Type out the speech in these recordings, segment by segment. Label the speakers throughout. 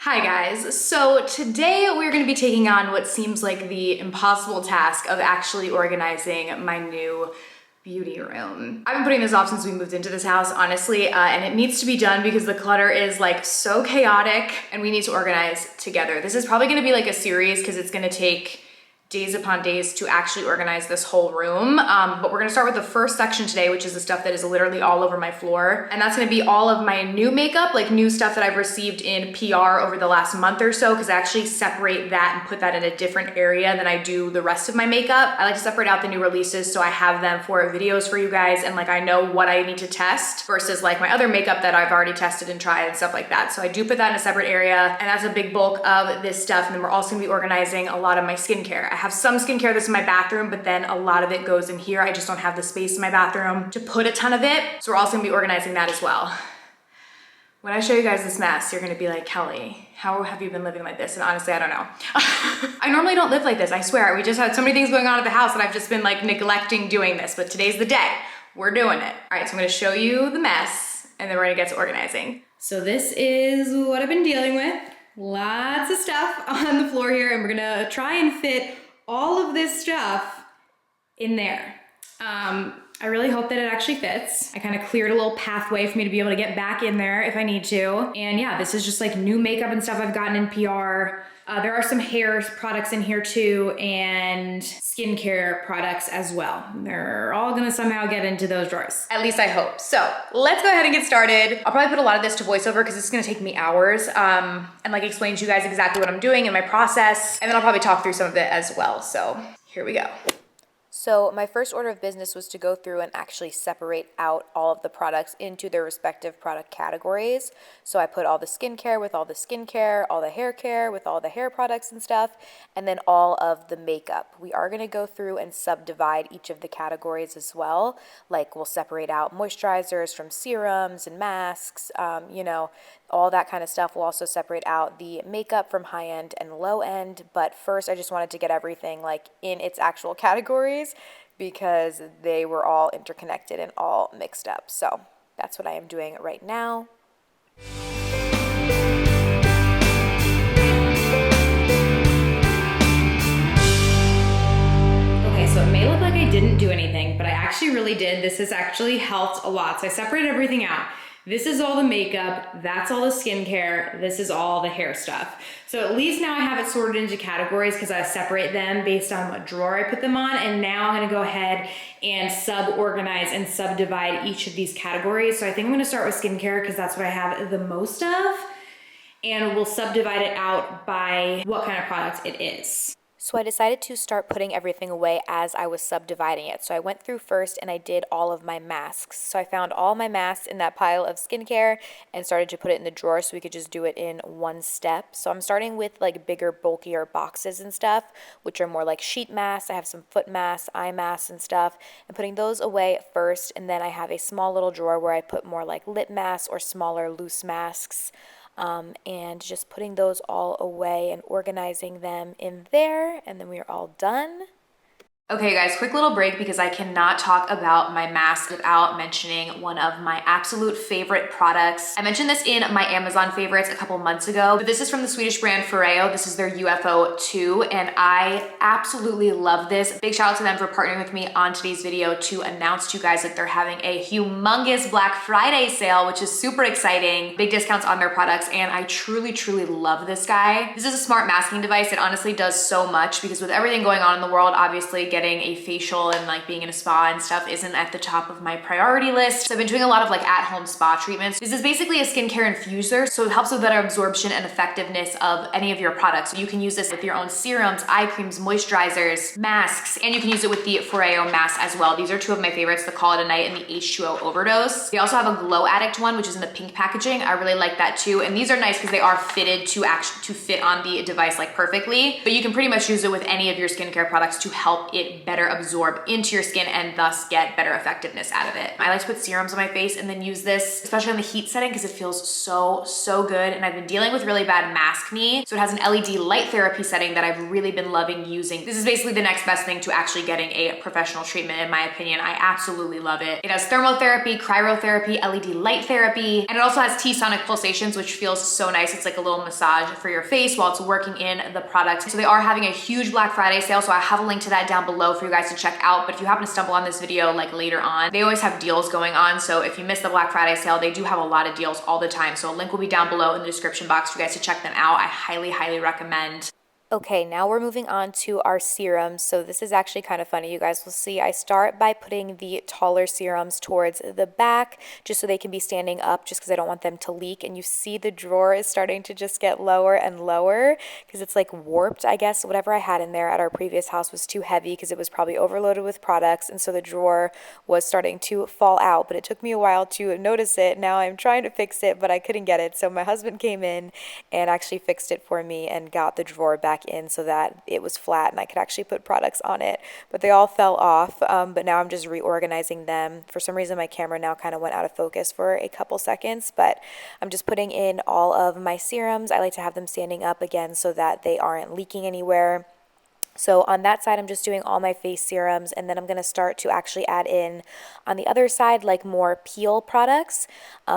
Speaker 1: Hi guys, so today we're going to be taking on what seems like the impossible task of actually organizing my new beauty room. I've been putting this off since we moved into this house, honestly, and it needs to be done because the clutter is like so chaotic and we need to organize together. This is probably going to be like a series because it's going to take days upon days to actually organize this whole room. But we're gonna start with the first section today, which is the stuff that is literally all over my floor. And that's gonna be all of my new makeup, like new stuff that I've received in PR over the last month or so, because I actually separate that and put that in a different area than I do the rest of my makeup. I like to separate out the new releases so I have them for videos for you guys and like I know what I need to test versus like my other makeup that I've already tested and tried and stuff like that. So I do put that in a separate area, and that's a big bulk of this stuff. And then we're also gonna be organizing a lot of my skincare. I have some skincare that's in my bathroom, but then a lot of it goes in here. I just don't have the space in my bathroom to put a ton of it. So we're also gonna be organizing that as well. When I show you guys this mess, you're gonna be like, Kelly, how have you been living like this? And honestly, I don't know. I normally don't live like this, I swear. We just had so many things going on at the house that I've just been like neglecting doing this, but today's the day. We're doing it. All right, so I'm gonna show you the mess and then we're gonna get to organizing. So this is what I've been dealing with. Lots of stuff on the floor here, and we're gonna try and fit all of this stuff in there. I really hope that it actually fits. I kind of cleared a little pathway for me to be able to get back in there if I need to. And yeah, this is just like new makeup and stuff I've gotten in PR. There are some hair products in here too, and skincare products as well. They're all gonna somehow get into those drawers. At least I hope. So let's go ahead and get started. I'll probably put a lot of this to voiceover because it's gonna take me hours and like explain to you guys exactly what I'm doing and my process. And then I'll probably talk through some of it as well. So here we go.
Speaker 2: So my first order of business was to go through and actually separate out all of the products into their respective product categories. So I put all the skincare with all the skincare, all the hair care with all the hair products and stuff, and then all of the makeup. We are going to go through and subdivide each of the categories as well. Like we'll separate out moisturizers from serums and masks, you know, all that kind of stuff. We'll also separate out the makeup from high end and low end. But first, I just wanted to get everything like in its actual categories because they were all interconnected and all mixed up. So that's what I am doing right now.
Speaker 1: Okay, so it may look like I didn't do anything, but I actually really did. This has actually helped a lot. So I separated everything out. This is all the makeup, that's all the skincare, this is all the hair stuff. So at least now I have it sorted into categories because I separate them based on what drawer I put them on. And now I'm gonna go ahead and sub-organize and subdivide each of these categories. So I think I'm gonna start with skincare because that's what I have the most of. And we'll subdivide it out by what kind of product it is.
Speaker 2: So I decided to start putting everything away as I was subdividing it. So I went through first and I did all of my masks. So I found all my masks in that pile of skincare and started to put it in the drawer so we could just do it in one step. So I'm starting with like bigger, bulkier boxes and stuff, which are more like sheet masks. I have some foot masks, eye masks and stuff, and putting those away first. And then I have a small little drawer where I put more like lip masks or smaller loose masks. And just putting those all away and organizing them in there, and then we are all done.
Speaker 1: Okay guys, quick little break because I cannot talk about my mask without mentioning one of my absolute favorite products. I mentioned this in my Amazon favorites a couple months ago, but this is from the Swedish brand Foreo. This is their UFO 2, and I absolutely love this. Big shout out to them for partnering with me on today's video to announce to you guys that they're having a humongous Black Friday sale, which is super exciting. Big discounts on their products, and I truly, truly love this guy. This is a smart masking device. It honestly does so much because with everything going on in the world, obviously getting a facial and like being in a spa and stuff isn't at the top of my priority list. So I've been doing a lot of like at-home spa treatments. This is basically a skincare infuser, so it helps with better absorption and effectiveness of any of your products. So you can use this with your own serums, eye creams, moisturizers, masks, and you can use it with the Foreo mask as well. These are two of my favorites, the Call It a Night and the H2O Overdose. They also have a Glow Addict one, which is in the pink packaging. I really like that too. And these are nice because they are fitted to fit on the device like perfectly, but you can pretty much use it with any of your skincare products to help it actually better absorb into your skin and thus get better effectiveness out of it. I like to put serums on my face and then use this, especially on the heat setting, because it feels so good. And I've been dealing with really bad mask knee. So it has an LED light therapy setting that I've really been loving using. This is basically the next best thing to actually getting a professional treatment, in my opinion. I absolutely love it. It has thermotherapy, cryotherapy, LED light therapy, and it also has T-sonic pulsations, which feels so nice. It's like a little massage for your face while it's working in the product. So they are having a huge Black Friday sale, so I have a link to that down below for you guys to check out. But if you happen to stumble on this video like later on, they always have deals going on. So if you missed the Black Friday sale, they do have a lot of deals all the time. So a link will be down below in the description box for you guys to check them out. I highly recommend.
Speaker 2: Okay, now we're moving on to our serums. So this is actually kind of funny. You guys will see I start by putting the taller serums towards the back just so they can be standing up, just because I don't want them to leak. And you see the drawer is starting to just get lower and lower because it's like warped, I guess. Whatever I had in there at our previous house was too heavy because it was probably overloaded with products. And so the drawer was starting to fall out, but it took me a while to notice it. Now I'm trying to fix it, but I couldn't get it. So my husband came in and actually fixed it for me and got the drawer back in so that it was flat and I could actually put products on it, but they all fell off. But now I'm just reorganizing them. For some reason my camera now kind of went out of focus for a couple seconds, but I'm just putting in all of my serums. I like to have them standing up again so that they aren't leaking anywhere. So on that side, I'm just doing all my face serums, and then I'm going to start to actually add in on the other side like more peel products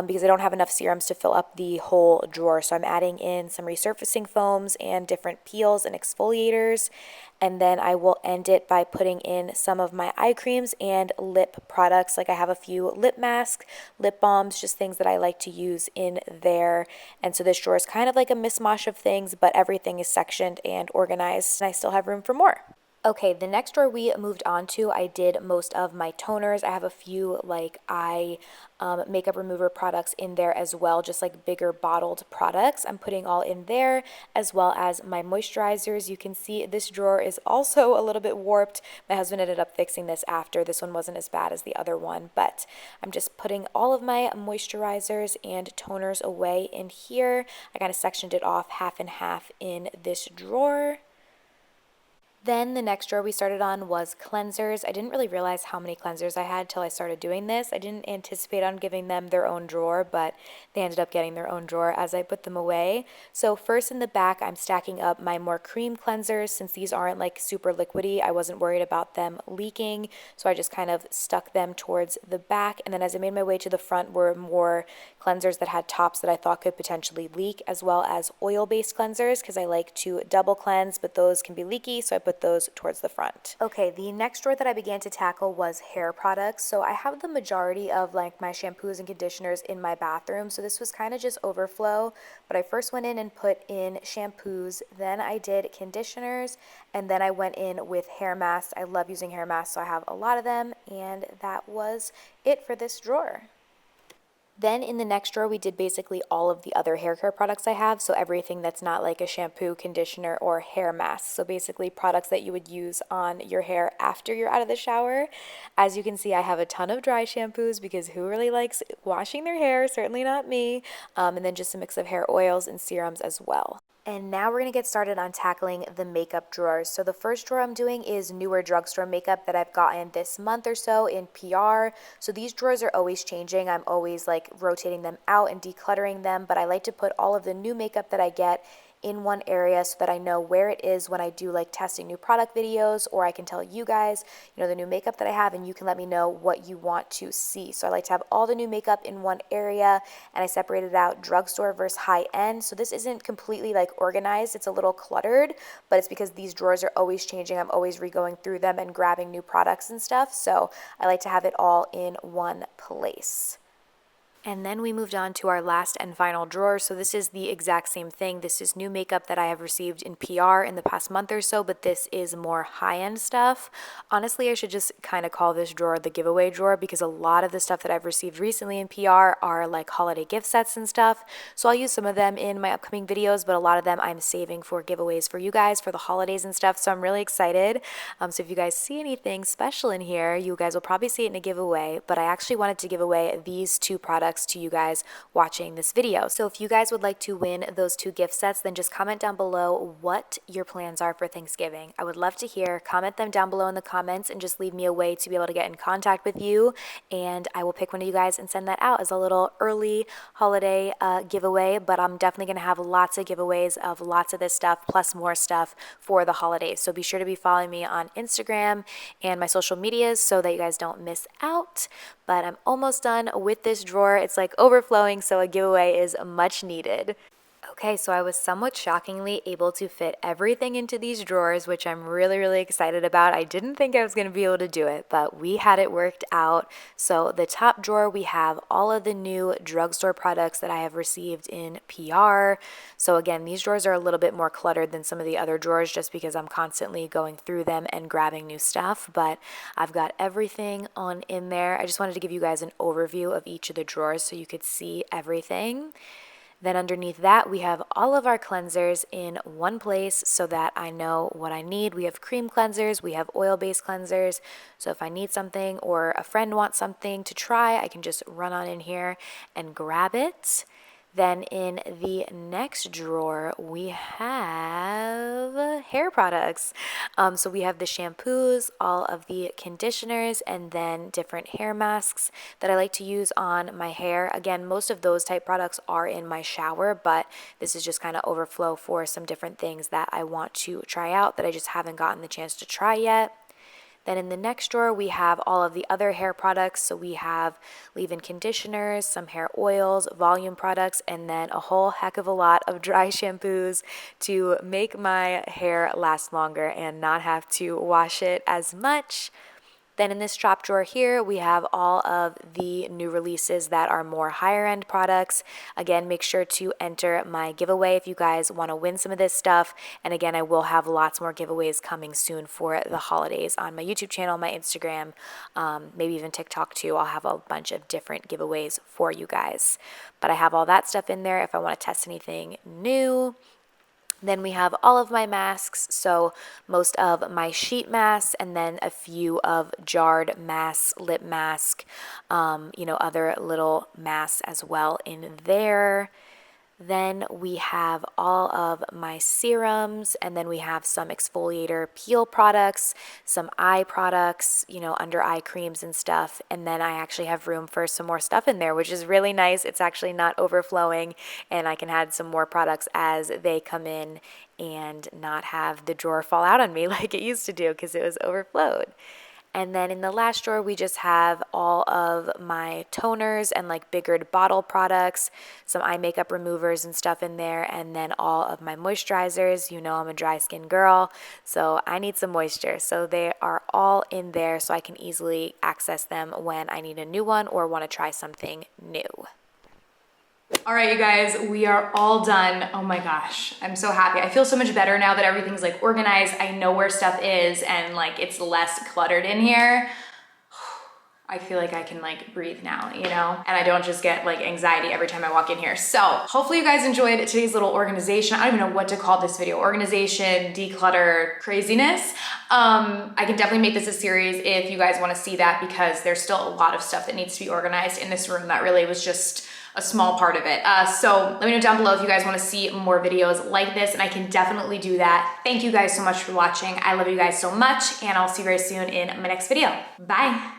Speaker 2: because I don't have enough serums to fill up the whole drawer. So I'm adding in some resurfacing foams and different peels and exfoliators, and then I will end it by putting in some of my eye creams and lip products. Like I have a few lip masks, lip balms, just things that I like to use in there. And so this drawer is kind of like a mishmash of things, but everything is sectioned and organized, and I still have room for more. Okay, the next drawer we moved on to, I did most of my toners. I have a few like eye makeup remover products in there as well, just like bigger bottled products. I'm putting all in there, as well as my moisturizers. You can see this drawer is also a little bit warped. My husband ended up fixing this after. This one wasn't as bad as the other one, but I'm just putting all of my moisturizers and toners away in here. I kind of sectioned it off half and half in this drawer. Then the next drawer we started on was cleansers. I didn't really realize how many cleansers I had till I started doing this. I didn't anticipate on giving them their own drawer, but they ended up getting their own drawer as I put them away. So first in the back, I'm stacking up my more cream cleansers. Since these aren't like super liquidy, I wasn't worried about them leaking. So I just kind of stuck them towards the back. And then as I made my way to the front were more cleansers that had tops that I thought could potentially leak, as well as oil-based cleansers because I like to double cleanse, but those can be leaky. So I put those towards the front. Okay, the next drawer that I began to tackle was hair products. So I have the majority of like my shampoos and conditioners in my bathroom, so this was kind of just overflow. But I first went in and put in shampoos, then I did conditioners, and then I went in with hair masks. I love using hair masks, so I have a lot of them, and that was it for this drawer. Then in the next drawer, we did basically all of the other hair care products I have. So everything that's not like a shampoo, conditioner, or hair mask. So basically products that you would use on your hair after you're out of the shower. As you can see, I have a ton of dry shampoos because who really likes washing their hair? Certainly not me. And then just a mix of hair oils and serums as well. And now we're going to get started on tackling the makeup drawers. So the first drawer I'm doing is newer drugstore makeup that I've gotten this month or so in PR. So these drawers are always changing. I'm always like rotating them out and decluttering them, but I like to put all of the new makeup that I get in one area so that I know where it is when I do like testing new product videos, or I can tell you guys, you know, the new makeup that I have, and you can let me know what you want to see. So I like to have all the new makeup in one area, and I separated out drugstore versus high end. So this isn't completely like organized. It's a little cluttered, but it's because these drawers are always changing. I'm always re-going through them and grabbing new products and stuff. So I like to have it all in one place. And then we moved on to our last and final drawer. So this is the exact same thing. This is new makeup that I have received in PR in the past month or so, but this is more high-end stuff. Honestly, I should just kind of call this drawer the giveaway drawer because a lot of the stuff that I've received recently in PR are like holiday gift sets and stuff. So I'll use some of them in my upcoming videos, but a lot of them I'm saving for giveaways for you guys for the holidays and stuff. So I'm really excited. So if you guys see anything special in here, you guys will probably see it in a giveaway, but I actually wanted to give away these two products products to you guys watching this video. So if you guys would like to win those 2 gift sets, then just comment down below what your plans are for Thanksgiving. I would love to hear. Comment them down below in the comments and just leave me a way to be able to get in contact with you, and I will pick one of you guys and send that out as a little early holiday giveaway. But I'm definitely going to have lots of giveaways of lots of this stuff plus more stuff for the holidays. So be sure to be following me on Instagram and my social medias so that you guys don't miss out. But I'm almost done with this drawer. It's like overflowing, so a giveaway is much needed. Okay, so I was somewhat shockingly able to fit everything into these drawers, which I'm really, really excited about. I didn't think I was going to be able to do it, but we had it worked out. So the top drawer, we have all of the new drugstore products that I have received in PR. So again, these drawers are a little bit more cluttered than some of the other drawers just because I'm constantly going through them and grabbing new stuff, but I've got everything on in there. I just wanted to give you guys an overview of each of the drawers so you could see everything. Then underneath that, we have all of our cleansers in one place so that I know what I need. We have cream cleansers, we have oil-based cleansers. So if I need something or a friend wants something to try, I can just run on in here and grab it. Then in the next drawer, we have hair products. So we have the shampoos, all of the conditioners, and then different hair masks that I like to use on my hair. Again, most of those type products are in my shower, but this is just kind of overflow for some different things that I want to try out that I just haven't gotten the chance to try yet. Then in the next drawer, we have all of the other hair products. So we have leave-in conditioners, some hair oils, volume products, and then a whole heck of a lot of dry shampoos to make my hair last longer and not have to wash it as much. Then in this top drawer here, we have all of the new releases that are more higher end products. Again, make sure to enter my giveaway if you guys want to win some of this stuff. And again, I will have lots more giveaways coming soon for the holidays on my YouTube channel, my Instagram, maybe even TikTok too. I'll have a bunch of different giveaways for you guys. But I have all that stuff in there if I want to test anything new. Then we have all of my masks, so most of my sheet masks and then a few of jarred masks, lip mask, other little masks as well in there. Then we have all of my serums, and then we have some exfoliator peel products, some eye products, under eye creams and stuff. And then I actually have room for some more stuff in there, which is really nice. It's actually not overflowing, and I can add some more products as they come in and not have the drawer fall out on me like it used to do because it was overflowed. And then in the last drawer, we just have all of my toners and like bigger bottle products, some eye makeup removers and stuff in there, and then all of my moisturizers. I'm a dry skin girl, so I need some moisture. So they are all in there so I can easily access them when I need a new one or want to try something new.
Speaker 1: All right, you guys, we are all done. Oh my gosh, I'm so happy. I feel so much better now that everything's like organized. I know where stuff is and like it's less cluttered in here. I feel like I can like breathe now, and I don't just get like anxiety every time I walk in here. So hopefully you guys enjoyed today's little organization. I don't even know what to call this video. Organization, declutter, craziness. I can definitely make this a series if you guys want to see that because there's still a lot of stuff that needs to be organized in this room that really was just a small part of it. So let me know down below if you guys want to see more videos like this, and I can definitely do that. Thank you guys so much for watching. I love you guys so much, and I'll see you very soon in my next video. Bye.